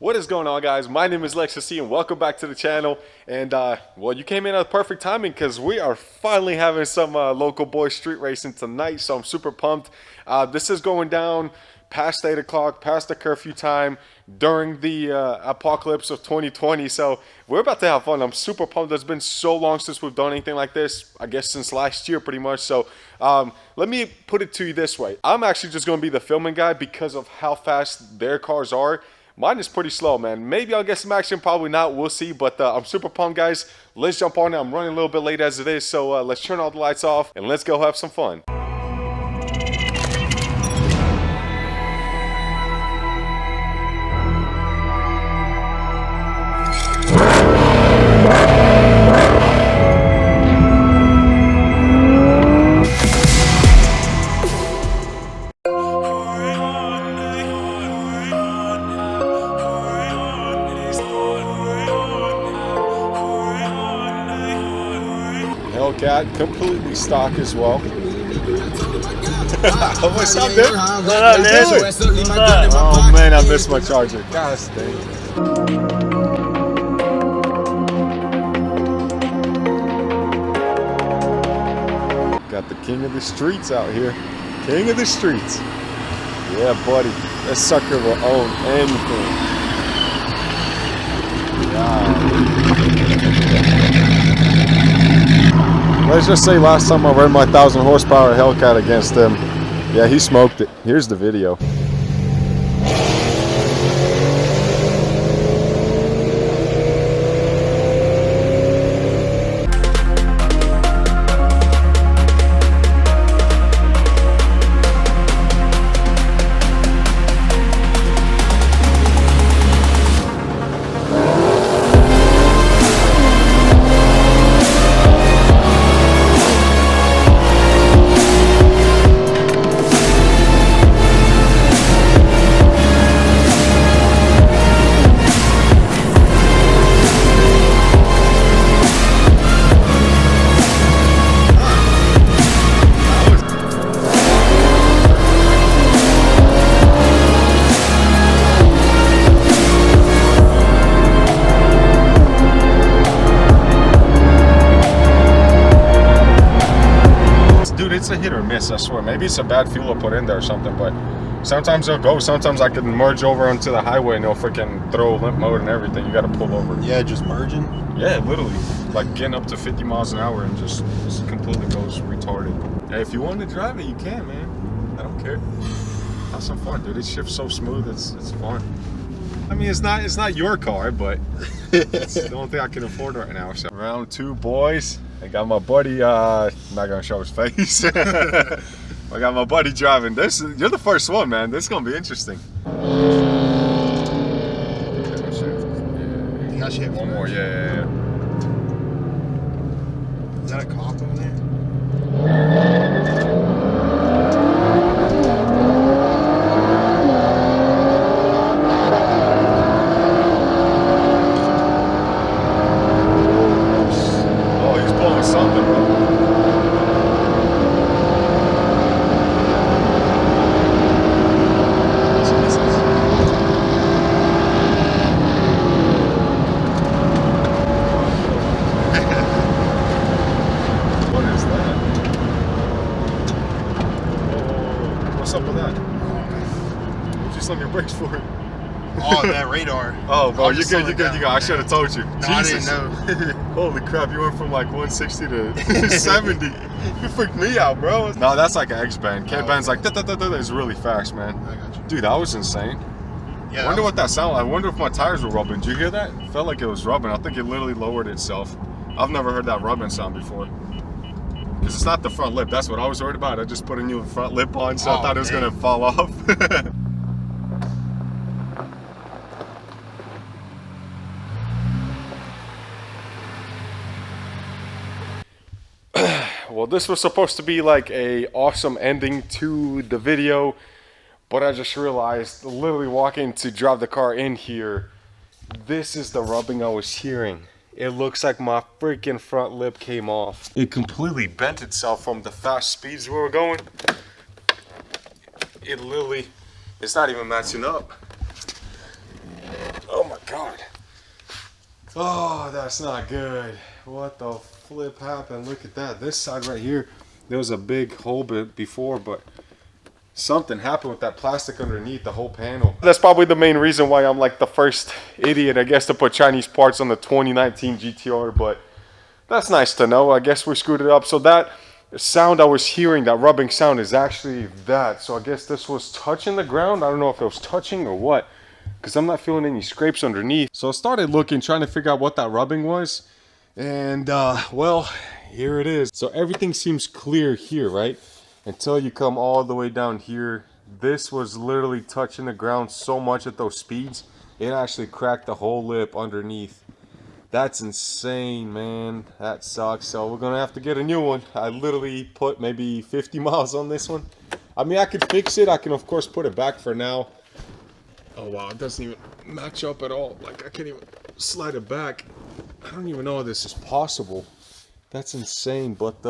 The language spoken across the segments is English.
What is going on, guys? My name is Lextasy and welcome back to the channel. And well, you came in at perfect timing because we are finally having some local boys street racing tonight, so I'm super pumped. This is going down past 8 o'clock, past the curfew time, during the apocalypse of 2020, so we're about to have fun. I'm super pumped. It's been so long since we've done anything like this, I guess since last year pretty much. So let me put it to you this way. I'm actually just going to be the filming guy because of how fast their cars are. Mine is pretty slow, man. Maybe I'll get some action, probably not. We'll see. But I'm super pumped, guys. Let's jump on it. I'm running a little bit late as it is, so let's turn all the lights off and let's go have some fun. Hellcat, completely stock as well. What's up, dude? Oh man, I missed my charger. Gosh dang. Got the king of the streets out here. King of the streets. Yeah, buddy. That sucker will own anything. Let's just say last time I ran my 1,000 horsepower Hellcat against him, yeah, he smoked it. Here's the video. It's a hit or miss, I swear. Maybe it's a bad fuel to put in there or something, but sometimes it'll go. Sometimes I can merge over onto the highway and it'll freaking throw limp mode and everything. You got to pull over. Yeah, just merging? Yeah, literally. Like getting up to 50 miles an hour and just completely goes retarded. Hey, if you want to drive it, you can, man. I don't care. Have some fun, dude. It shifts so smooth. It's fun. I mean, it's not your car, but it's the only thing I can afford right now. So round two, boys. I got my buddy, I'm not gonna show his face. I got my buddy driving this. You're the first one, man. This is gonna be interesting. One more, yeah. Is that a cop over there? What's up with that? You just on your brakes for it. Oh, that radar. Oh, bro, you good. I should have told you. No, Jesus. I didn't know. Holy crap, you went from like 160 to 70. You freaked me out, bro. No, that's like an X-band. K-band's like, it's really fast, man. I got you. Dude, that was insane. Yeah, I wonder what that sounded like. I wonder if my tires were rubbing. Did you hear that? It felt like it was rubbing. I think it literally lowered itself. I've never heard that rubbing sound before. Because it's not the front lip. That's what I was worried about. I just put a new front lip on, so I thought it was going to fall off. Well, this was supposed to be like a awesome ending to the video, but I just realized, literally walking to drive the car in here, this is the rubbing I was hearing. It looks like my freaking front lip came off. It completely bent itself from the fast speeds we were going. It literally, it's not even matching up. Oh, that's not good. What the flip happened? Look at that. This side right here, there was a big hole before, but something happened with that plastic underneath the whole panel. That's probably the main reason why I'm like the first idiot, I guess, to put Chinese parts on the 2019 GTR, but that's nice to know. I guess we screwed it up. So that sound I was hearing, that rubbing sound, is actually that. So I guess this was touching the ground. I don't know if it was touching or what, because I'm not feeling any scrapes underneath. So I started looking, trying to figure out what that rubbing was. And well, here it is. So everything seems clear here, right? Until you come all the way down here. This was literally touching the ground so much at those speeds, it actually cracked the whole lip underneath. That's insane, man. That sucks. So we're gonna have to get a new one. I literally put maybe 50 miles on this one. I mean, I could fix it. I can of course put it back for now. Oh wow, it doesn't even match up at all. Like, I can't even slide it back. I don't even know how this is possible. That's insane. But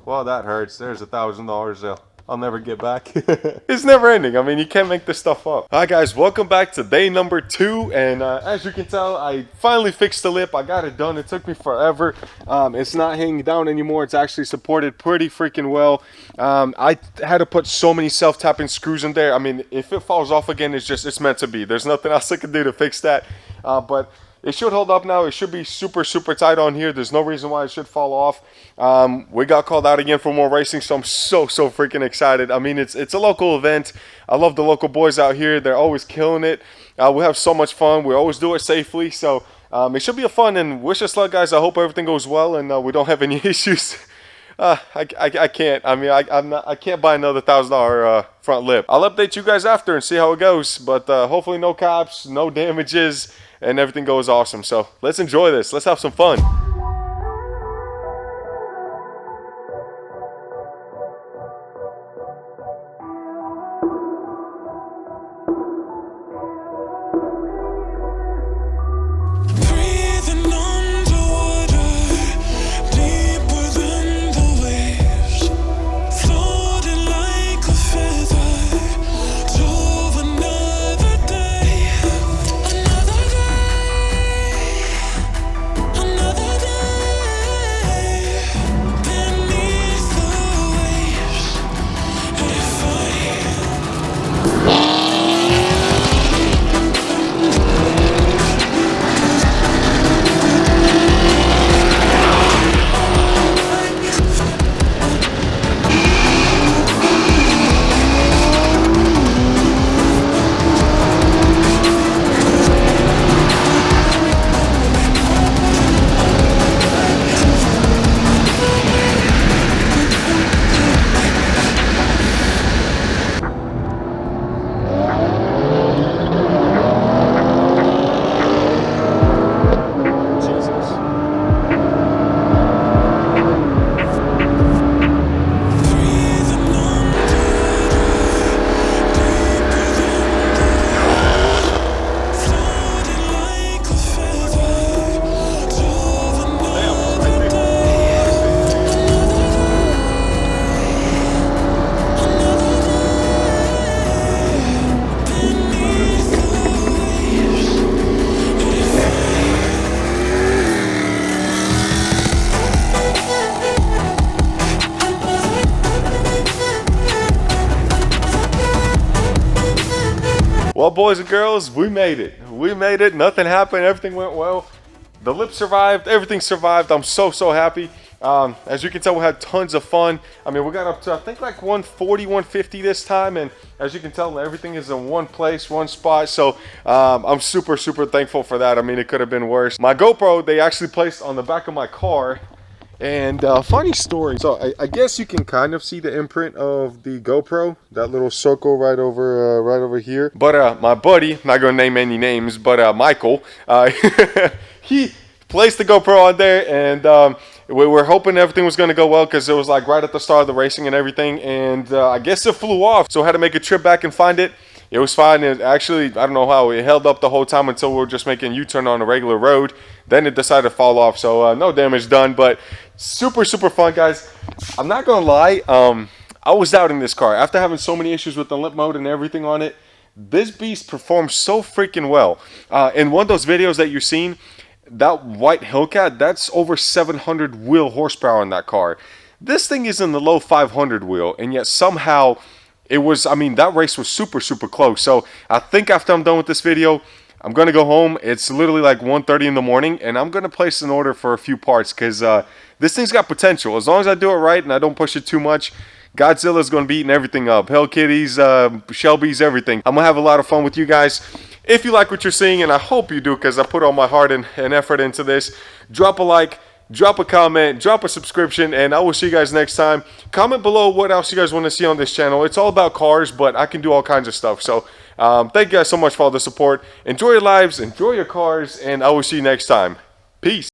well, that hurts. There's $1,000 I'll never get back. It's never ending. I mean, you can't make this stuff up. Hi guys, welcome back to day number 2. And as you can tell, I finally fixed the lip. I got it done. It took me forever. It's not hanging down anymore. It's actually supported pretty freaking well. I had to put so many self-tapping screws in there. I mean, if it falls off again, it's meant to be. There's nothing else I can do to fix that. But it should hold up now. It should be super tight on here. There's no reason why it should fall off. We got called out again for more racing, so I'm so freaking excited. I mean, it's a local event. I love the local boys out here. They're always killing it. We have so much fun. We always do it safely. So it should be a fun, and wish us luck, guys. I hope everything goes well and we don't have any issues. I can't. I mean, I can't buy another $1,000 front lip. I'll update you guys after and see how it goes. But hopefully no cops, no damages, and everything goes awesome. So let's enjoy this. Let's have some fun. Well, boys and girls, we made it. We made it. Nothing happened. Everything went well. The lip survived. Everything survived. I'm so happy. As you can tell, we had tons of fun. I mean, we got up to, I think, like 140, 150 this time. And as you can tell, everything is in one place, one spot. So I'm super thankful for that. I mean, it could have been worse. My GoPro, they actually placed on the back of my car. And funny story. So I guess you can kind of see the imprint of the GoPro, that little circle right over here. But my buddy, not gonna name any names, but Michael, he placed the GoPro on there, and we were hoping everything was gonna go well because it was like right at the start of the racing and everything. And I guess it flew off, so I had to make a trip back and find it. It was fine. It actually, I don't know how, it held up the whole time until we were just making a U-turn on a regular road. Then it decided to fall off, so no damage done, but super fun, guys. I'm not gonna lie, I was doubting this car. After having so many issues with the limp mode and everything on it, this beast performs so freaking well. In one of those videos that you've seen, that white Hellcat, that's over 700 wheel horsepower in that car. This thing is in the low 500 wheel, and yet somehow it was, I mean, that race was super, super close. So I think after I'm done with this video, I'm going to go home. It's literally like 1:30 in the morning, and I'm going to place an order for a few parts because this thing's got potential. As long as I do it right and I don't push it too much, Godzilla's going to be eating everything up. Hell Kitties, Shelby's, everything. I'm going to have a lot of fun with you guys. If you like what you're seeing, and I hope you do because I put all my heart and effort into this, drop a like, drop a comment, drop a subscription, and I will see you guys next time. Comment below what else you guys want to see on this channel. It's all about cars, but I can do all kinds of stuff. So thank you guys so much for all the support. Enjoy your lives, enjoy your cars, and I will see you next time. Peace.